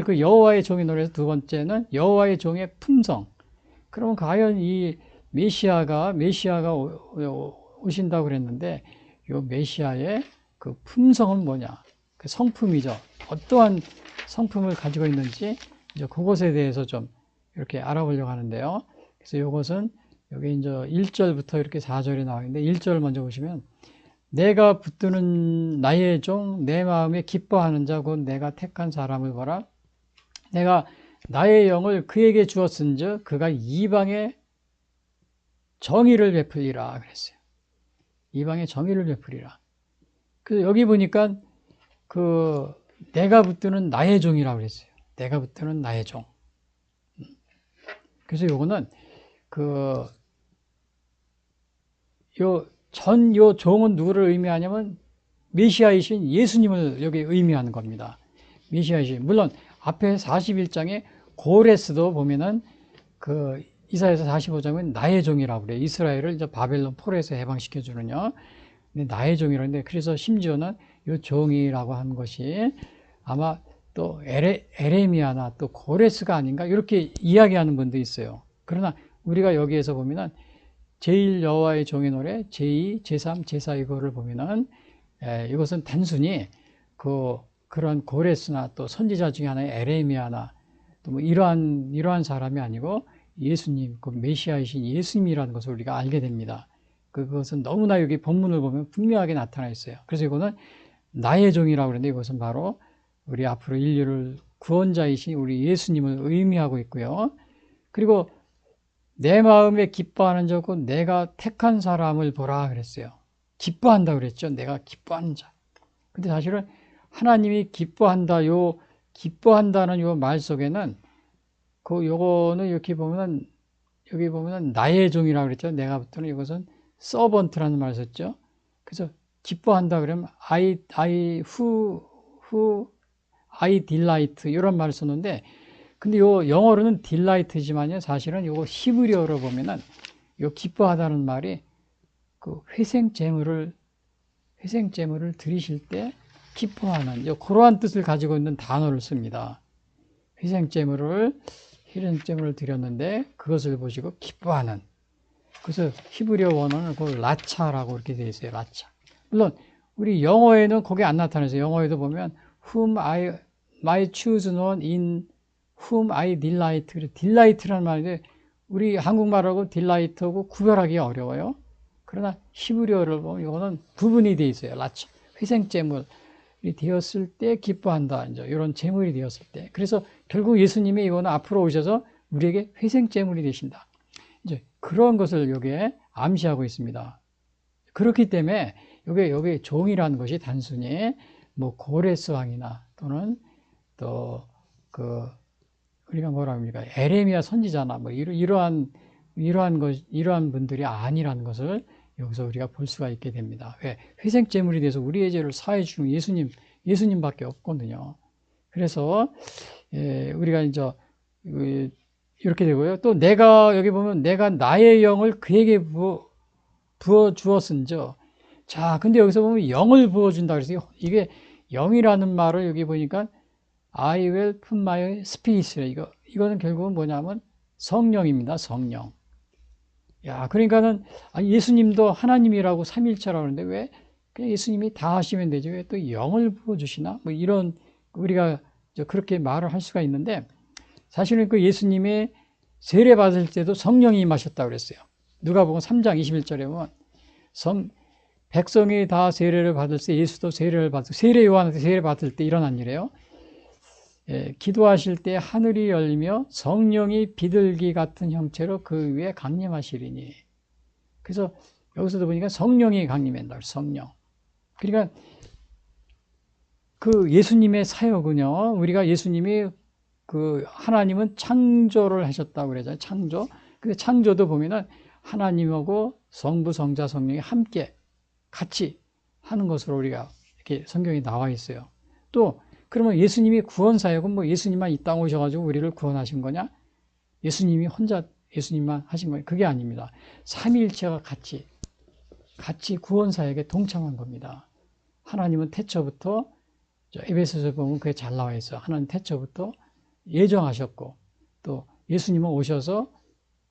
그 여호와의 종의 노래에서 두 번째는 여호와의 종의 품성. 그러면 과연 이 메시아가 오신다고 그랬는데 이 메시아의 그 품성은 뭐냐? 그 성품이죠. 어떠한 성품을 가지고 있는지 이제 그것에 대해서 좀 이렇게 알아보려고 하는데요. 그래서 이것은 여기 이제 1절부터 이렇게 4절에 나와 있는데 1절 먼저 보시면 내가 붙드는 나의 종 내 마음에 기뻐하는 자 곧 내가 택한 사람을 보라. 내가 나의 영을 그에게 주었은즉 그가 이방에 정의를 베풀리라 그랬어요. 이방에 정의를 베풀리라. 그래서 여기 보니까 그 내가 붙드는 나의 종이라고 그랬어요. 내가 붙드는 나의 종. 그래서 요거는 요 종은 누구를 의미하냐면 메시아이신 예수님을 여기 의미하는 겁니다. 메시아이신. 물론 앞에 41장에 고레스도 보면은 그 이사야서 45장은 나의 종이라고 그래요. 이스라엘을 이제 바벨론 포로에서 해방시켜 주는요. 근데 나의 종이라는데 그래서 심지어는 이 종이라고 한 것이 아마 또 에레미야나 또 고레스가 아닌가 이렇게 이야기하는 분도 있어요. 그러나 우리가 여기에서 보면은 제1 여호와의 종의 노래, 제2, 제3, 제4 이거를 보면은 이것은 단순히 그런 고레스나 또 선지자 중에 하나의 에레미야나 또 뭐 이러한 사람이 아니고 예수님, 그 메시아이신 예수님이라는 것을 우리가 알게 됩니다. 그것은 너무나 여기 본문을 보면 분명하게 나타나 있어요. 그래서 이거는 나의 종이라고 그러는데 이것은 바로 우리 앞으로 인류를 구원자이신 우리 예수님을 의미하고 있고요. 그리고 내 마음에 기뻐하는 자고 내가 택한 사람을 보라 그랬어요. 기뻐한다 그랬죠. 내가 기뻐하는 자. 근데 사실은 하나님이 기뻐한다는 요 말 속에는 요거는 이렇게 보면은 여기 보면은 나의 종이라고 그랬죠. 내가 붙드는 이것은 서번트라는 말을 썼죠. 그래서 기뻐한다 그러면 I delight 이런 말을 썼는데 근데 요 영어로는 delight지만요. 사실은 요거 히브리어로 보면은 요 기뻐하다는 말이 그 회생제물을 드리실 때 기뻐하는 그러한 뜻을 가지고 있는 단어를 씁니다. 희생제물을 드렸는데 그것을 보시고 기뻐하는. 그래서 히브리어 원어는 그 라차라고 이렇게 되어 있어요. 라차. 물론 우리 영어에는 거기 안 나타나서 영어에도 보면 whom I choose one in whom I delight. delight라는 말인데 우리 한국말하고 delight하고 구별하기 어려워요. 그러나 히브리어를 보면 이거는 부분이 되어 있어요. 라차. 희생제물이 되었을 때 기뻐한다. 이제 이런 제물이 되었을 때. 그래서 결국 예수님이 이거는 앞으로 오셔서 우리에게 희생제물이 되신다. 이제 그런 것을 여기에 암시하고 있습니다. 그렇기 때문에 여기 종이라는 것이 단순히 뭐 고레스 왕이나 또는 또 우리가 뭐라 합니까? 에레미야 선지자나 뭐 이러한 분들이 아니라는 것을 여기서 우리가 볼 수가 있게 됩니다. 왜? 회생제물이 돼서 우리의 죄를 사해 주는 예수님밖에 없거든요. 그래서 우리가 이제 이렇게 되고요. 또 여기 보면 내가 나의 영을 그에게 부어 주었은즉. 자, 근데 여기서 보면 영을 부어 준다 그래서 이게 영이라는 말을 여기 보니까 I will put my spirit. 이거는 결국은 뭐냐면 성령입니다. 성령. 야, 그러니까는 예수님도 하나님이라고 삼일체라고 하는데 왜 그냥 예수님이 다 하시면 되죠. 왜 또 영을 부어 주시나? 뭐 이런 우리가 그렇게 말을 할 수가 있는데 사실은 그 예수님의 세례 받을 때도 성령이 임하셨다고 그랬어요. 누가복음 3장 21절에 보면 백성이 다 세례를 받을 때 예수도 세례 요한한테 세례 받을 때 일어난 일이에요. 기도하실 때 하늘이 열리며 성령이 비둘기 같은 형체로 그 위에 강림하시리니. 그래서 여기서도 보니까 성령이 강림한다. 성령. 그러니까 그 예수님의 사역은요. 우리가 예수님이 하나님은 창조를 하셨다고 그러잖아요. 창조. 근데 창조도 보면은 하나님하고 성부, 성자, 성령이 함께 같이 하는 것으로 우리가 이렇게 성경에 나와 있어요. 또 그러면 예수님이 구원 사역은 뭐 예수님만 이 땅 오셔가지고 우리를 구원하신 거냐? 예수님만 하신 거냐? 그게 아닙니다. 삼위일체가 같이 구원 사역에 동참한 겁니다. 하나님은 태초부터 에베소서 보면 그게 잘 나와 있어. 하나님 태초부터 예정하셨고 또 예수님은 오셔서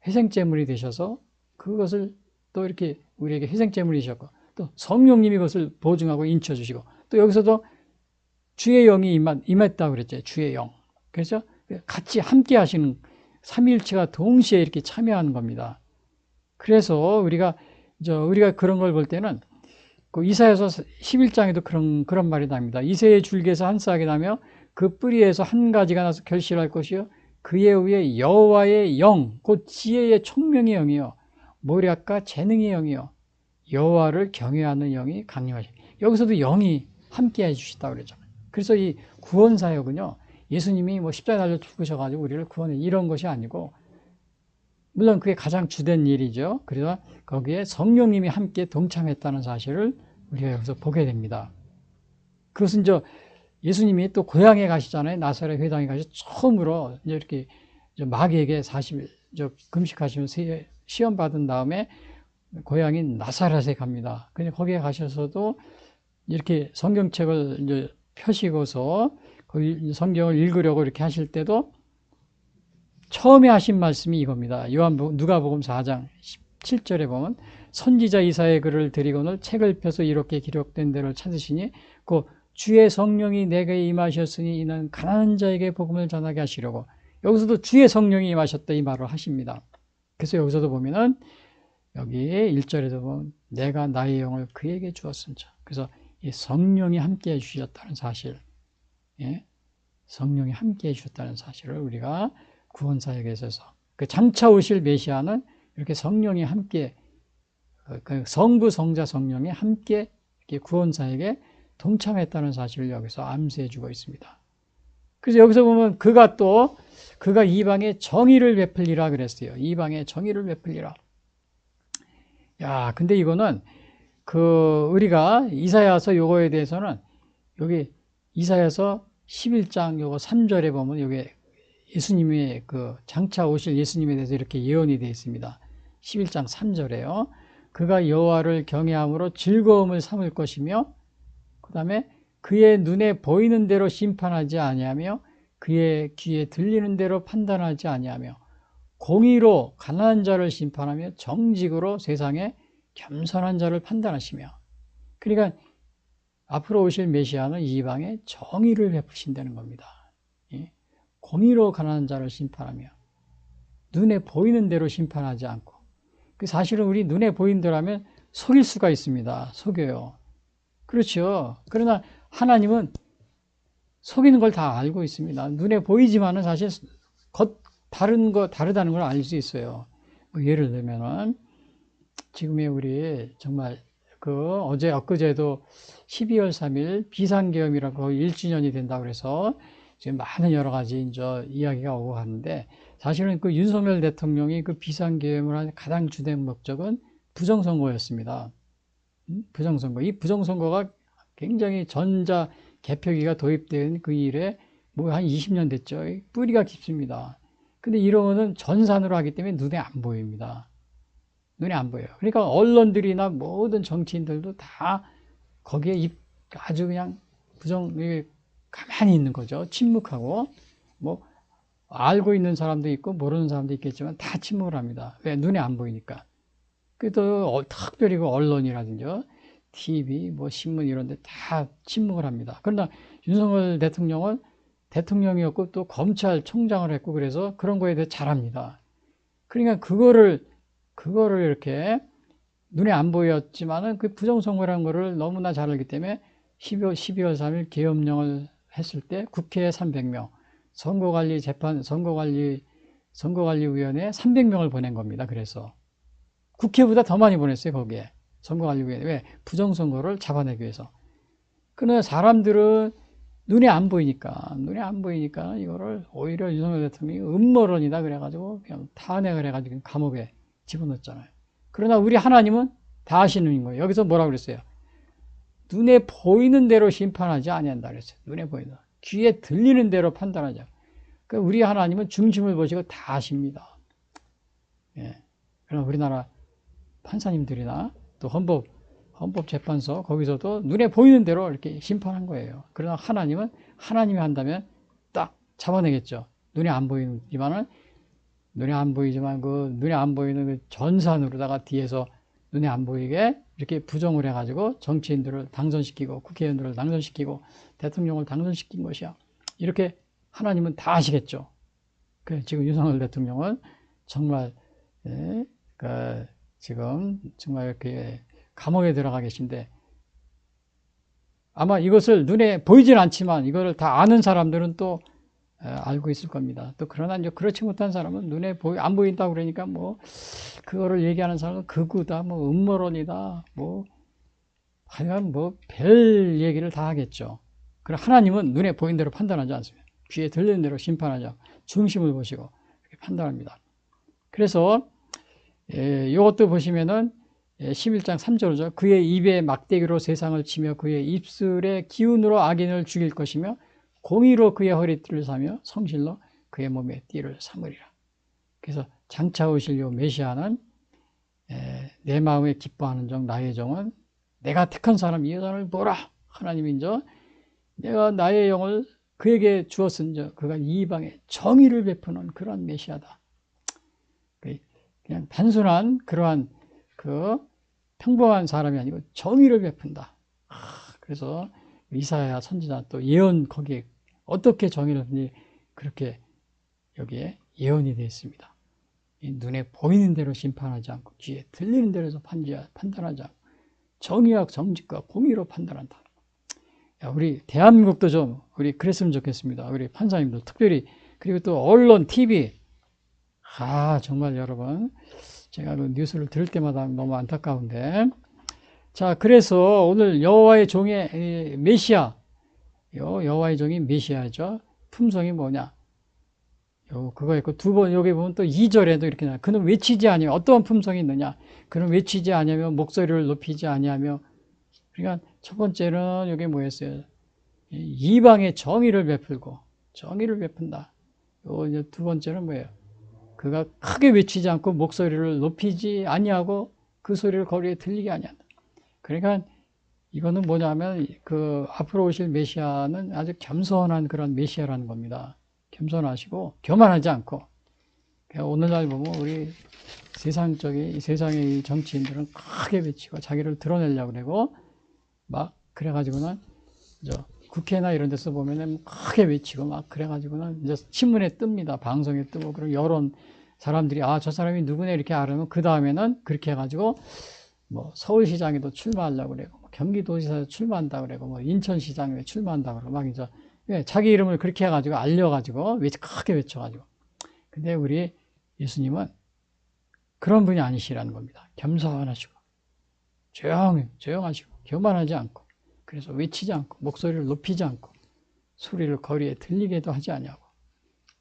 희생제물이 되셔서 그것을 또 이렇게 우리에게 희생제물이셨고 또 성령님이 그것을 보증하고 인쳐주시고 또 여기서도 주의 영이 임했다고 그랬죠. 주의 영. 그래서 같이 함께 하시는 삼위일체가 동시에 이렇게 참여하는 겁니다. 그래서 우리가 그런 걸 볼 때는 그 이사야서 11장에도 그런 말이 나옵니다. 이새의 줄기에서 한 싹이 나며 그 뿌리에서 한 가지가 나서 결실할 것이요 그의 위에 여호와의 영, 곧 지혜의 총명의 영이요 모략과 재능의 영이요 여호와를 경외하는 영이 강림하시. 여기서도 영이 함께 해주시다 그러잖아요. 그래서 이 구원 사역은요, 예수님이 뭐 십자가에 달려 죽으셔가지고 우리를 구원해 이런 것이 아니고, 물론 그게 가장 주된 일이죠. 그래서 거기에 성령님이 함께 동참했다는 사실을 우리가 여기서 보게 됩니다. 그것은 예수님이 또 고향에 가시잖아요. 나사렛 회당에 가서 처음으로 이렇게 마귀에게 40일 금식하시면서 시험 받은 다음에 고향인 나사렛에 갑니다. 근데 거기에 가셔서도 이렇게 성경책을 이제 펴시고서 거기 성경을 읽으려고 이렇게 하실 때도 처음에 하신 말씀이 이겁니다. 누가복음 4장 17절에 보면 선지자 이사야의 글을 드리고는 책을 펴서 이렇게 기록된 대로 찾으시니 그 주의 성령이 내게 임하셨으니 이는 가난한 자에게 복음을 전하게 하시려고. 여기서도 주의 성령이 임하셨다 이 말을 하십니다. 그래서 여기서도 보면은 여기 1절에도 보면 내가 나의 영을 그에게 주었은자. 그래서 이 성령이 함께 해주셨다는 사실, 예? 성령이 함께 해주셨다는 사실을 우리가 구원사역에 있어서 그 장차 오실 메시아는 이렇게 성령이 함께 성부, 성자, 성령이 함께 이렇게 구원사역에 동참했다는 사실을 여기서 암시해주고 있습니다. 그래서 여기서 보면 그가 이방에 정의를 베풀리라 그랬어요. 이방에 정의를 베풀리라. 야, 근데 이거는 우리가 이사야서 요거에 대해서는 여기 이사야서 11장 요거 3절에 보면 여기 예수님의 장차 오실 예수님에 대해서 이렇게 예언이 되어 있습니다. 11장 3절에요. 그가 여호와를 경외함으로 즐거움을 삼을 것이며 그 다음에 그의 눈에 보이는 대로 심판하지 아니하며 그의 귀에 들리는 대로 판단하지 아니하며 공의로 가난한 자를 심판하며 정직으로 세상에 겸손한 자를 판단하시며. 그러니까 앞으로 오실 메시아는 이방에 정의를 베푸신다는 겁니다. 공의로 가난한 자를 심판하며 눈에 보이는 대로 심판하지 않고. 사실은 우리 눈에 보이는 대로 하면 속일 수가 있습니다. 속여요. 그렇죠. 그러나 하나님은 속이는 걸 다 알고 있습니다. 눈에 보이지만은 사실 다르다는 걸 알 수 있어요. 예를 들면은 지금의 우리 정말 엊그제도 12월 3일 비상계엄이라고 1주년이 된다고 그래서 지금 많은 여러 가지 이야기가 오고 가는데 사실은 윤석열 대통령이 비상계엄을 한 가장 주된 목적은 부정선거였습니다. 부정선거. 이 부정선거가 굉장히 전자 개표기가 도입된 그 일에 한 20년 됐죠. 뿌리가 깊습니다. 근데 이러면은 전산으로 하기 때문에 눈에 안 보입니다. 눈에 안 보여요. 그러니까 언론들이나 모든 정치인들도 다 거기에 아주 그냥 가만히 있는 거죠. 침묵하고, 알고 있는 사람도 있고, 모르는 사람도 있겠지만 다 침묵을 합니다. 왜? 눈에 안 보이니까. 또 특별히 언론이라든지, TV, 신문 이런 데 다 침묵을 합니다. 그러나 윤석열 대통령은 대통령이었고 또 검찰총장을 했고 그래서 그런 거에 대해 잘합니다. 그러니까 그거를 이렇게 눈에 안 보였지만은 그 부정선거라는 거를 너무나 잘 알기 때문에 12월 3일 계엄령을 했을 때 국회에 300명, 선거관리위원회에 300명을 보낸 겁니다. 그래서 국회보다 더 많이 보냈어요. 거기에 선거관리위원회. 왜? 부정선거를 잡아내기 위해서. 그러나 사람들은 눈에 안 보이니까 이거를 오히려 윤석열 대통령이 음모론이다 그래가지고 그냥 탄핵을 해가지고 감옥에 집어넣었잖아요. 그러나 우리 하나님은 다 아시는 거예요. 여기서 뭐라고 그랬어요? 눈에 보이는 대로 심판하지 아니한다 그랬어요. 눈에 보이는, 귀에 들리는 대로 판단하자. 그러니까 우리 하나님은 중심을 보시고 다 아십니다. 예. 그럼 우리나라 판사님들이나 또 헌법재판소 거기서도 눈에 보이는 대로 이렇게 심판한 거예요. 그러나 하나님은 하나님이 한다면 딱 잡아내겠죠. 눈에 안 보이지만은 눈에 안 보이지만 그 눈에 안 보이는 그 전산으로다가 뒤에서 눈에 안 보이게 이렇게 부정을 해가지고 정치인들을 당선시키고 국회의원들을 당선시키고 대통령을 당선시킨 것이야. 이렇게 하나님은 다 아시겠죠. 그 지금 윤석열 대통령은 정말 지금 정말 이렇게 감옥에 들어가 계신데 아마 이것을 눈에 보이진 않지만 이거를 다 아는 사람들은 또 알고 있을 겁니다. 또 그러나 이제 그렇지 못한 사람은 눈에 안 보인다고 그러니까 뭐 그거를 얘기하는 사람은 극우다, 뭐 음모론이다, 뭐 하여간 뭐 별 얘기를 다 하겠죠. 그럼 하나님은 눈에 보인 대로 판단하지 않습니다. 귀에 들리는 대로 심판하죠. 중심을 보시고 이렇게 판단합니다. 그래서 이것도 보시면은 11장 3절이죠. 그의 입에 막대기로 세상을 치며 그의 입술의 기운으로 악인을 죽일 것이며 공의로 그의 허리띠를 사며 성실로 그의 몸에 띠를 삼으리라. 그래서 장차 오실 요 메시아는 내 마음에 기뻐하는 종 나의 종은 내가 택한 사람 이 여자를 보라. 하나님이 이제 내가 나의 영을 그에게 주었은즉 그가 이방에 정의를 베푸는 그런 메시아다. 그냥 단순한 그러한 그 평범한 사람이 아니고 정의를 베푼다. 그래서 이사야 선지자 또 예언 거기에 어떻게 정의를 베푸니 그렇게 여기에 예언이 되어 있습니다. 눈에 보이는 대로 심판하지 않고 귀에 들리는 대로서 판단하지 않고 정의와 정직과 공의로 판단한다. 우리 대한민국도 좀 우리 그랬으면 좋겠습니다. 우리 판사님들 특별히 그리고 또 언론, TV 정말 여러분 제가 그 뉴스를 들을 때마다 너무 안타까운데 자 그래서 오늘 여호와의 종의 메시아 여호와의 종이 메시아죠. 품성이 뭐냐 그거 있고 두 번 여기 보면 또 2절에도 이렇게 나와요. 그는 외치지 아니하며 어떠한 품성이 있느냐 그는 외치지 아니하며 목소리를 높이지 아니하며 그러니까 첫 번째는 여기 뭐였어요? 이방의 정의를 베풀고 정의를 베푼다. 두 번째는 뭐예요? 그가 크게 외치지 않고 목소리를 높이지 아니하고 그 소리를 거리에 들리게 아니한다. 그러니까 이거는 뭐냐면 그 앞으로 오실 메시아는 아주 겸손한 그런 메시아라는 겁니다. 겸손하시고 교만하지 않고 오늘날 보면 우리 세상의 정치인들은 크게 외치고 자기를 드러내려고 그러고 막 그래가지고는 국회나 이런 데서 보면은 크게 외치고 막 그래가지고는 이제 신문에 뜹니다. 방송에 뜨고 그리고 여론 사람들이 저 사람이 누구네 이렇게 알으면 그 다음에는 그렇게 해가지고 뭐 서울시장에도 출마하려고 그러고 뭐 경기도지사에 출마한다고 그러고 뭐 인천시장에 출마한다고 그러고 막 이제 자기 이름을 그렇게 해가지고 알려가지고 크게 외쳐가지고 근데 우리 예수님은 그런 분이 아니시라는 겁니다. 겸손하시고 조용하시고 교만하지 않고 그래서 외치지 않고 목소리를 높이지 않고 소리를 거리에 들리게도 하지 아니하고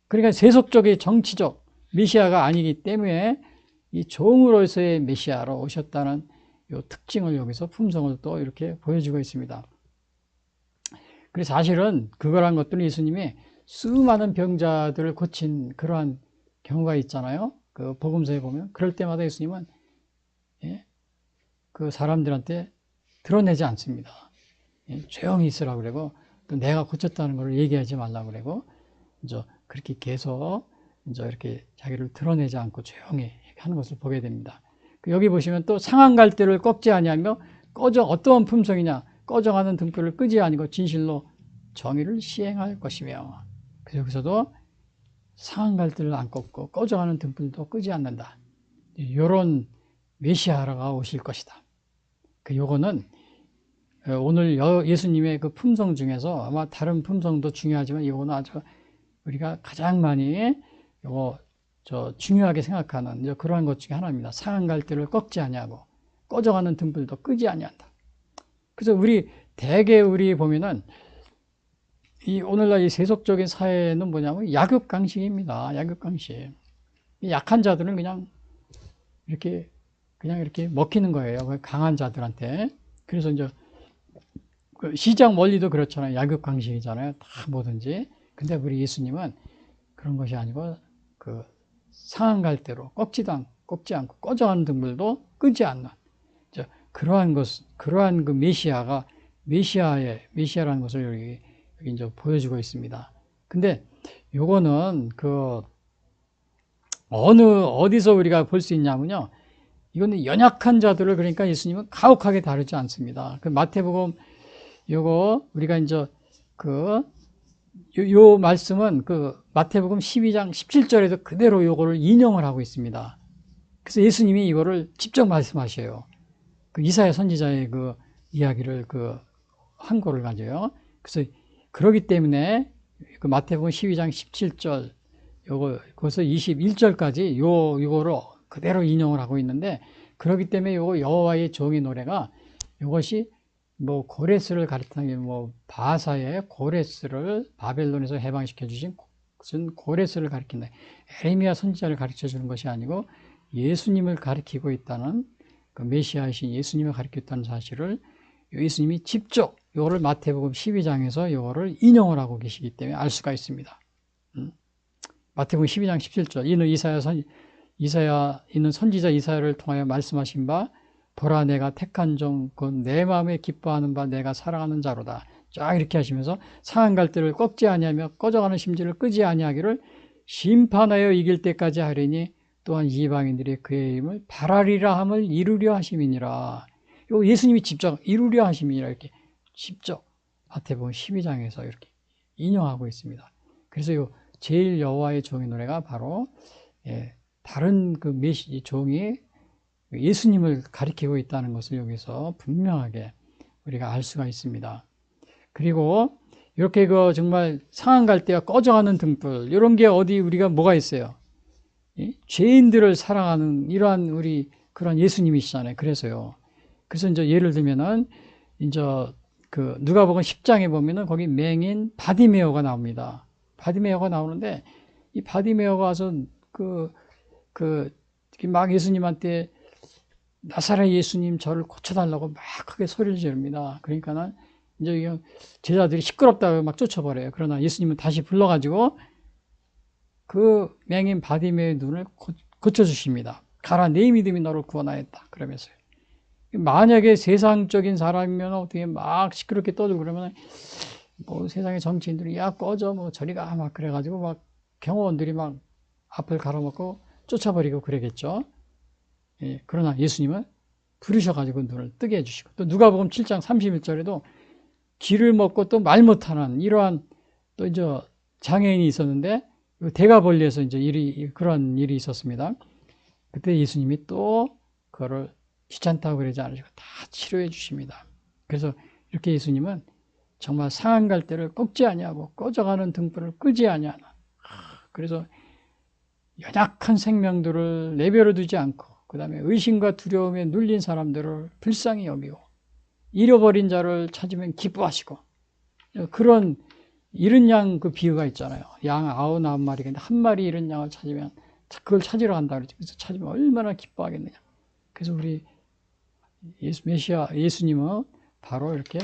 그러니까 세속적인 정치적 메시아가 아니기 때문에 이 종으로서의 메시아로 오셨다는 이 특징을 여기서 품성을 또 이렇게 보여주고 있습니다. 그래서 사실은 그거란 것들은 예수님이 수많은 병자들을 고친 그러한 경우가 있잖아요. 그 복음서에 보면 그럴 때마다 예수님은 그 사람들한테 드러내지 않습니다. 조용히 있으라고 그러고 또 내가 고쳤다는 걸 얘기하지 말라고 그러고 이제 그렇게 계속 이제 이렇게 자기를 드러내지 않고 조용히 하는 것을 보게 됩니다. 여기 보시면 또 상한 갈대를 꺾지 아니하며 어떠한 품성이냐 꺼져가는 등불을 끄지 아니고 진실로 정의를 시행할 것이며 그래서 여기서도 상한 갈대를 안 꺾고 꺼져가는 등불도 끄지 않는다. 이런 메시아가 오실 것이다. 요거는 오늘 예수님의 그 품성 중에서 아마 다른 품성도 중요하지만 이거는 아주 우리가 가장 많이 중요하게 생각하는 그러한 것 중에 하나입니다. 상한 갈대를 꺾지 아니하고 꺼져가는 등불도 끄지 아니한다. 그래서 대개 우리 보면은 이 오늘날 이 세속적인 사회는 뭐냐면 약육강식입니다. 약육강식. 약한 자들은 그냥 이렇게 먹히는 거예요. 강한 자들한테. 그래서 이제 시장 원리도 그렇잖아요. 약육강식이잖아요. 다 뭐든지. 근데 우리 예수님은 그런 것이 아니고 그 상한 갈대로 꺾지 않고 꺼져가는 등불도 끄지 않는 그러한 그 메시아라는 것을 여기 이제 보여주고 있습니다. 근데 요거는 어디서 우리가 볼 수 있냐면요. 이거는 연약한 자들을 그러니까 예수님은 가혹하게 다루지 않습니다. 그 마태복음 요거 우리가 이제 요 말씀은 마태복음 12장 17절에도 그대로 요거를 인용을 하고 있습니다. 그래서 예수님이 이거를 직접 말씀하셔요. 이사야 선지자의 이야기를 한 거를 가져요. 그래서 그러기 때문에 마태복음 12장 17절 거기서 21절까지 요거를 그대로 인용을 하고 있는데, 그러기 때문에 요거 여호와의 종의 노래가 이것이 고레스를 가리키는 게 바사의 고레스를 바벨론에서 해방시켜 주신 고레스를 가리킨다. 에레미야 선지자를 가르쳐 주는 것이 아니고 예수님을 가리키고 있다는 메시아이신 예수님을 가리키고 있다는 사실을 예수님이 직접 요거를 마태복음 12장에서 요거를 인용을 하고 계시기 때문에 알 수가 있습니다. 마태복음 12장 17절 이는 있는 선지자 이사야를 통하여 말씀하신 바 보라 내가 택한 종 곧 내 마음에 기뻐하는 바 내가 사랑하는 자로다. 쫙 이렇게 하시면서 상한 갈대를 꺾지 아니하며 꺼져가는 심지를 끄지 아니하기를 심판하여 이길 때까지 하리니 또한 이방인들이 그의 힘을 바라리라 함을 이루려 하심이니라. 요 예수님이 직접 이루려 하심이니라 이렇게 직접 마태복음 12장에서 이렇게 인용하고 있습니다. 그래서 요 제일 여호와의 종의 노래가 바로 다른 메시지 종이 예수님을 가리키고 있다는 것을 여기서 분명하게 우리가 알 수가 있습니다. 그리고 이렇게 정말 상한 갈대와 꺼져가는 등불 이런 게 어디 우리가 뭐가 있어요? 죄인들을 사랑하는 이러한 우리 그런 예수님이시잖아요. 그래서요. 그래서 이제 예를 들면은 이제 누가복음 10장에 보면은 거기 맹인 바디메오가 나옵니다. 바디메오가 나오는데 이 바디메오가 와서 막 예수님한테 나사렛 예수님 저를 고쳐달라고 막 크게 소리를 지릅니다. 그러니까는 이제 제자들이 시끄럽다고 막 쫓아버려요. 그러나 예수님은 다시 불러가지고 맹인 바디메오의 눈을 고쳐주십니다. 가라, 내 믿음이 너를 구원하였다. 그러면서요. 만약에 세상적인 사람이면 어떻게 막 시끄럽게 떠들고 그러면 세상의 정치인들이 야 꺼져 저리 가 막 그래가지고 막 경호원들이 막 앞을 가로막고 쫓아버리고 그러겠죠. 그러나 예수님은 부르셔가지고 눈을 뜨게 해주시고, 또 누가복음 7장 31절에도 쥐를 먹고 또 말 못하는 이러한 또 이제 장애인이 있었는데 대가벌리에서 이제 그런 일이 있었습니다. 그때 예수님이 또 그거를 귀찮다고 그러지 않으시고 다 치료해 주십니다. 그래서 이렇게 예수님은 정말 상한 갈대를 꺾지 아니하고 꺼져가는 등불을 끄지 아니하는, 그래서 연약한 생명들을 내버려 두지 않고 그 다음에 의심과 두려움에 눌린 사람들을 불쌍히 여기고 잃어버린 자를 찾으면 기뻐하시고, 그런 잃은 양 비유가 있잖아요. 양 99마리가 있는데 한 마리 잃은 양을 찾으면 그걸 찾으러 간다 그러죠. 그래서 찾으면 얼마나 기뻐하겠느냐. 그래서 우리 예수님은 바로 이렇게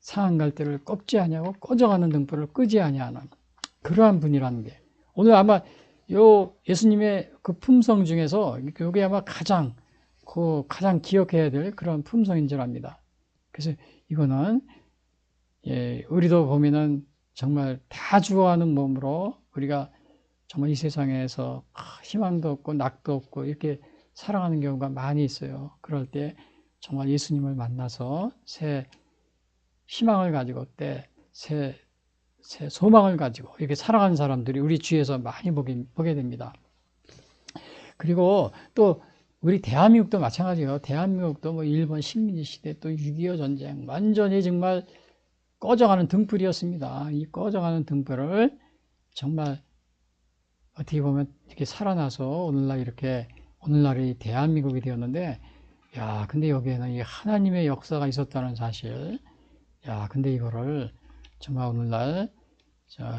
상한 갈대를 꺾지 아니하고 꺼져가는 등불을 끄지 아니하는 그러한 분이라는 게, 오늘 아마 예수님의 품성 중에서 이게 아마 가장 기억해야 될 그런 품성인 줄 압니다. 그래서 이거는 우리도 보면은 정말 다 죽어가는 몸으로 우리가 정말 이 세상에서 희망도 없고 낙도 없고 이렇게 살아가는 경우가 많이 있어요. 그럴 때 정말 예수님을 만나서 새 희망을 가지고 새 소망을 가지고 이렇게 살아가는 사람들이 우리 주위에서 많이 보게 됩니다. 그리고 또 우리 대한민국도 마찬가지예요. 대한민국도 일본 식민지 시대 또 6.25 전쟁 완전히 정말 꺼져가는 등불이었습니다. 이 꺼져가는 등불을 정말 어떻게 보면 이렇게 살아나서 오늘날이 대한민국이 되었는데, 근데 여기에는 이 하나님의 역사가 있었다는 사실, 근데 이거를 정말 오늘날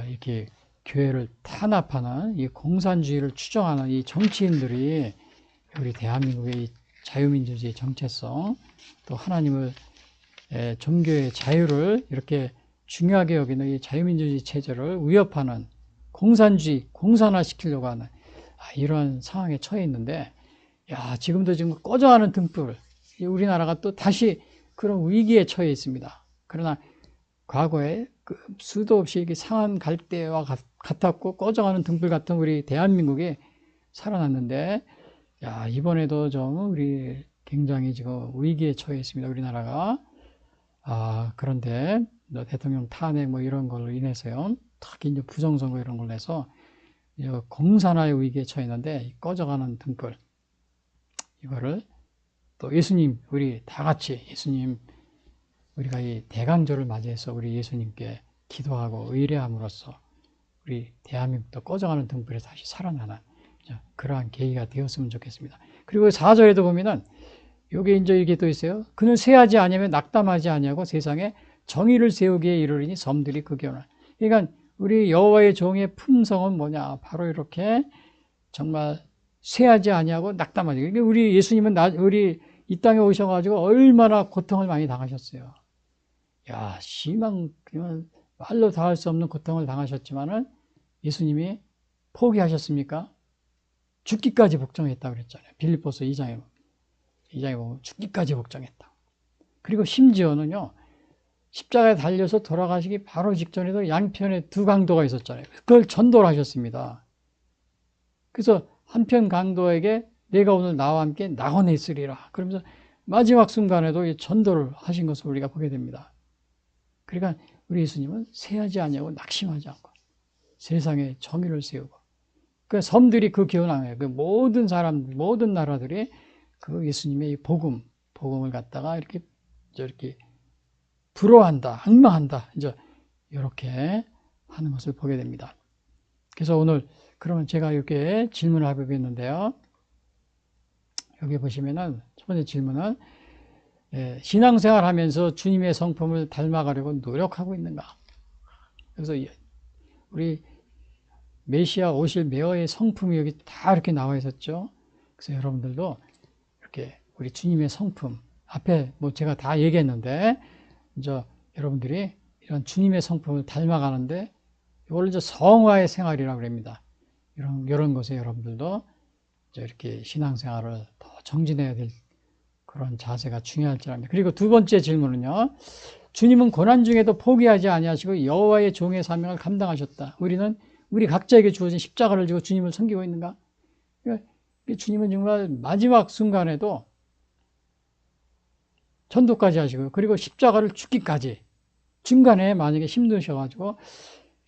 이렇게 교회를 탄압하는 이 공산주의를 추정하는 이 정치인들이 우리 대한민국의 이 자유민주주의 정체성, 또 하나님을 종교의 자유를 이렇게 중요하게 여기는 이 자유민주주의 체제를 위협하는 공산화시키려고 하는 이런 상황에 처해 있는데, 지금도 지금 꺼져가는 등불, 우리나라가 또 다시 그런 위기에 처해 있습니다. 그러나 과거에 수도 없이 이렇게 상한 갈대와 같았고 꺼져가는 등불 같은 우리 대한민국이 살아났는데, 야, 이번에도 좀 우리 굉장히 지금 위기에 처해 있습니다. 우리나라가. 그런데 대통령 탄핵 뭐 이런 걸로 인해서요, 특히 이제 부정선거 이런 걸로 해서 공산화의 위기에 처해 있는데, 꺼져가는 등불, 이거를 또 예수님, 우리 다 같이 예수님, 우리가 이 대강조를 맞이해서 우리 예수님께 기도하고 의뢰함으로써 우리 대한민국도 꺼져가는 등불에 다시 살아나는 그러한 계기가 되었으면 좋겠습니다. 그리고 4절에도 보면은 여기 이제 이게 또 있어요. 그는 쇠하지 아니하면 낙담하지 아니하고 세상에 정의를 세우기에 이르리니 섬들이 그 기원을. 그러니까 우리 여호와의 종의 품성은 뭐냐? 바로 이렇게 정말 쇠하지 아니하고 낙담하지. 그러니까 우리 예수님은 우리 이 땅에 오셔가지고 얼마나 고통을 많이 당하셨어요. 야, 심한 그냥 말로 다 할 수 없는 고통을 당하셨지만은 예수님이 포기하셨습니까? 죽기까지 복종했다고 그랬잖아요. 빌립보서 2장에 보면 죽기까지 복종했다. 그리고 심지어는요, 십자가에 달려서 돌아가시기 바로 직전에도 양편에 두 강도가 있었잖아요. 그걸 전도를 하셨습니다. 그래서 한편 강도에게 내가 오늘 나와 함께 낙원에 있으리라. 그러면서 마지막 순간에도 전도를 하신 것을 우리가 보게 됩니다. 그러니까 우리 예수님은 쇠하지 않냐고 낙심하지 않고 세상에 정의를 세우고, 그 섬들이 그 기원하에 그 모든 사람, 모든 나라들이 그 예수님의 복음을 갖다가 이렇게 부러워한다, 악마한다, 이제 이렇게 하는 것을 보게 됩니다. 그래서 오늘 그러면 제가 이렇게 질문을 하고 있는데요. 여기 보시면은 첫 번째 질문은 신앙생활 하면서 주님의 성품을 닮아가려고 노력하고 있는가? 그래서 우리 메시아 오실 메어의 성품이 여기 다 이렇게 나와 있었죠. 그래서 여러분들도 이렇게 우리 주님의 성품 앞에 뭐 제가 다 얘기했는데, 이제 여러분들이 이런 주님의 성품을 닮아가는데 이걸 이제 성화의 생활이라고 합니다. 이런 것에 여러분들도 이제 이렇게 신앙생활을 더 정진해야 될 그런 자세가 중요할 줄 압니다. 그리고 두 번째 질문은요. 주님은 고난 중에도 포기하지 아니하시고 여호와의 종의 사명을 감당하셨다. 우리 각자에게 주어진 십자가를 지고 주님을 섬기고 있는가? 그러니까 주님은 정말 마지막 순간에도 전도까지 하시고, 그리고 십자가를 죽기까지, 중간에 만약에 힘드셔가지고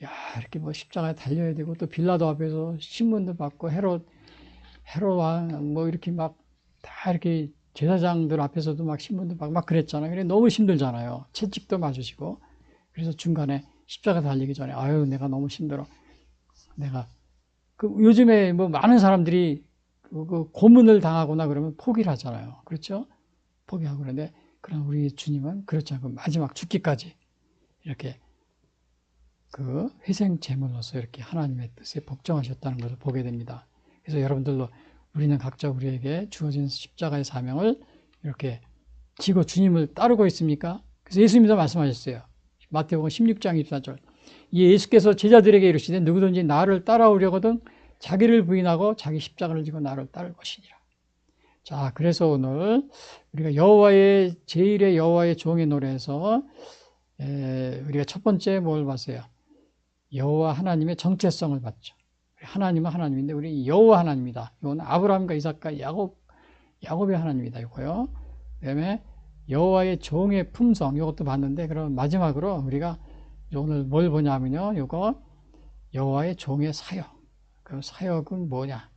야, 이렇게 뭐 십자가에 달려야 되고, 또 빌라도 앞에서 신문도 받고, 헤롯 왕 뭐 이렇게 막 다 이렇게 제사장들 앞에서도 막 신문도 받고 막 그랬잖아요. 그래 너무 힘들잖아요. 채찍도 맞으시고. 그래서 중간에 십자가 달리기 전에 아유 내가 너무 힘들어. 내가 요즘에 뭐 많은 사람들이 그 고문을 당하거나 그러면 포기를 하잖아요. 그렇죠? 포기하고. 그런데 그런 우리 주님은 그렇지 않고 마지막 죽기까지 이렇게 그 희생 제물로서 이렇게 하나님의 뜻에 복종하셨다는 것을 보게 됩니다. 그래서 여러분들도 우리는 각자 우리에게 주어진 십자가의 사명을 이렇게 지고 주님을 따르고 있습니까? 그래서 예수님도 말씀하셨어요. 마태복음 16장 24절. 예수께서 제자들에게 이르시되 누구든지 나를 따라오려거든 자기를 부인하고 자기 십자가를 지고 나를 따를 것이니라. 자, 그래서 오늘 우리가 제1의 여호와의 종의 노래에서 우리가 첫 번째 뭘 봤어요? 여호와 하나님의 정체성을 봤죠. 하나님은 하나님인데 우리 여호와 하나님이다. 이건 아브라함과 이삭과 야곱의 하나님이다. 이거요. 그다음에 여호와의 종의 품성 이것도 봤는데, 그럼 마지막으로 우리가 오늘 뭘 보냐면요. 이거 여호와의 종의 사역. 그 사역은 뭐냐?